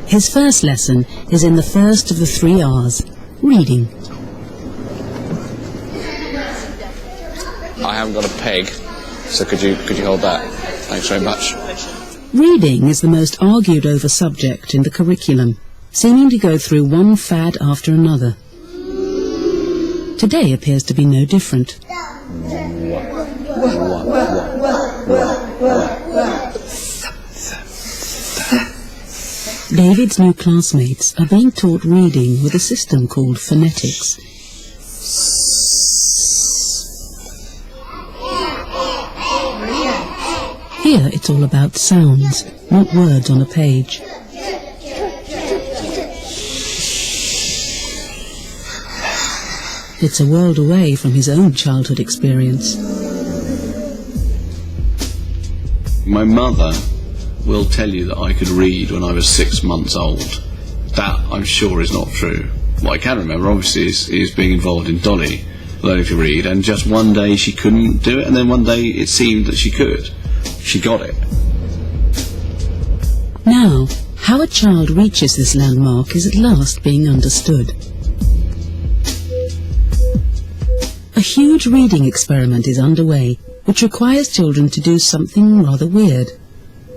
His first lesson is in the first of the 3 R's, reading. I haven't got a peg, so could you hold that? Thanks very much. Reading is the most argued over subject in the curriculum, seeming to go through one fad after another. Today appears to be no different. David's new classmates are being taught reading with a system called phonetics. Here it's all about sounds, not words on a page. It's a world away from his own childhood experience. My mother will tell you that I could read when I was 6 months old. That, I'm sure, is not true. What I can remember, obviously, is being involved in Dolly, learning to read, and just one day she couldn't do it, and then one day it seemed that she could. She got it. Now, how a child reaches this landmark is at last being understood. A huge reading experiment is underway, which requires children to do something rather weird.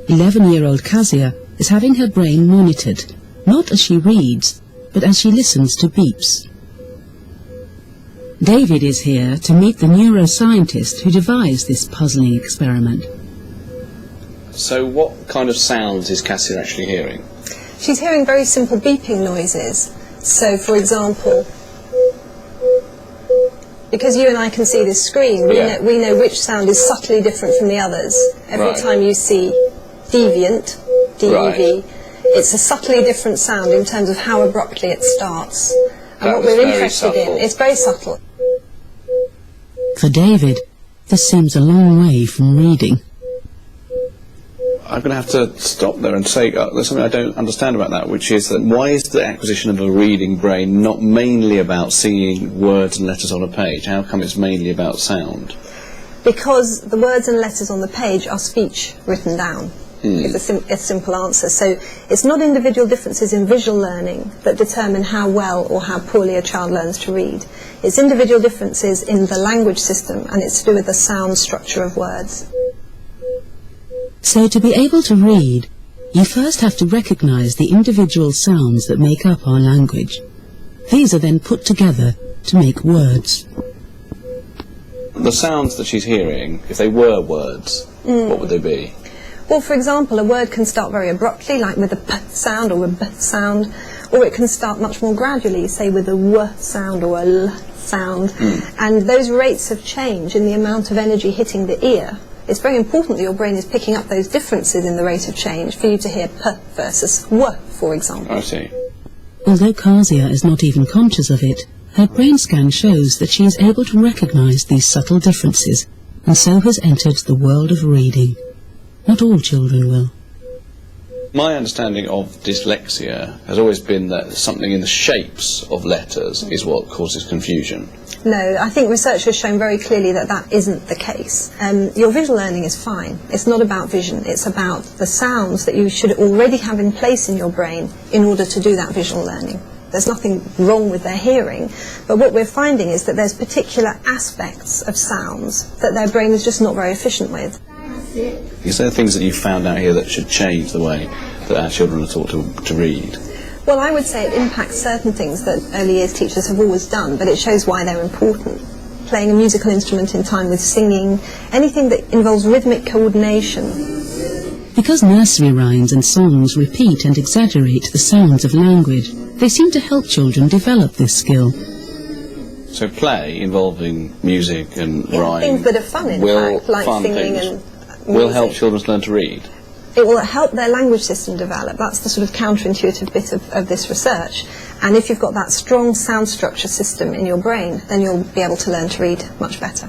11-year-old Kasia is having her brain monitored, not as she reads, but as she listens to beeps. David is here to meet the neuroscientist who devised this puzzling experiment. So what kind of sounds is Cassia actually hearing? She's hearing very simple beeping noises. So, for example, because you and I can see this screen, we know which sound is subtly different from the others. Every time you see deviant, D-E-V, it's a subtly different sound in terms of how abruptly it starts. And what we're interested in, it's very subtle. For David, this seems a long way from reading. I'm going to have to stop there and say there's something I don't understand about that, which is that why is the acquisition of a reading brain not mainly about seeing words and letters on a page? How come it's mainly about sound? Because the words and letters on the page are speech written down. It's a simple answer. So it's not individual differences in visual learning that determine how well or how poorly a child learns to read. It's individual differences in the language system, and it's to do with the sound structure of words. So to be able to read, you first have to recognize the individual sounds that make up our language. These are then put together to make words. The sounds that she's hearing, if they were words, what would they be? Well, for example, a word can start very abruptly, like with a p sound or a b sound, or it can start much more gradually, say with a w sound or a l sound. And those rates of change in the amount of energy hitting the ear, it's very important that your brain is picking up those differences in the rate of change for you to hear p versus w, for example. I see. Although Kasia is not even conscious of it, her brain scan shows that she is able to recognize these subtle differences, and so has entered the world of reading. Not all children will. My understanding of dyslexia has always been that something in the shapes of letters is what causes confusion. No, I think research has shown very clearly that that isn't the case. Your visual learning is fine. It's not about vision. It's about the sounds that you should already have in place in your brain in order to do that visual learning. There's nothing wrong with their hearing, but what we're finding is that there's particular aspects of sounds that their brain is just not very efficient with. Is there things that you found out here that should change the way that our children are taught to read? Well, I would say it impacts certain things that early years teachers have always done, but it shows why they're important. Playing a musical instrument in time with singing, anything that involves rhythmic coordination. Because nursery rhymes and songs repeat and exaggerate the sounds of language, they seem to help children develop this skill. So play involving music and rhyme, things that are fun, in fact, like singing and music, will help children learn to read. It will help their language system develop. That's the sort of counterintuitive bit of this research. And if you've got that strong sound structure system in your brain, then you'll be able to learn to read much better.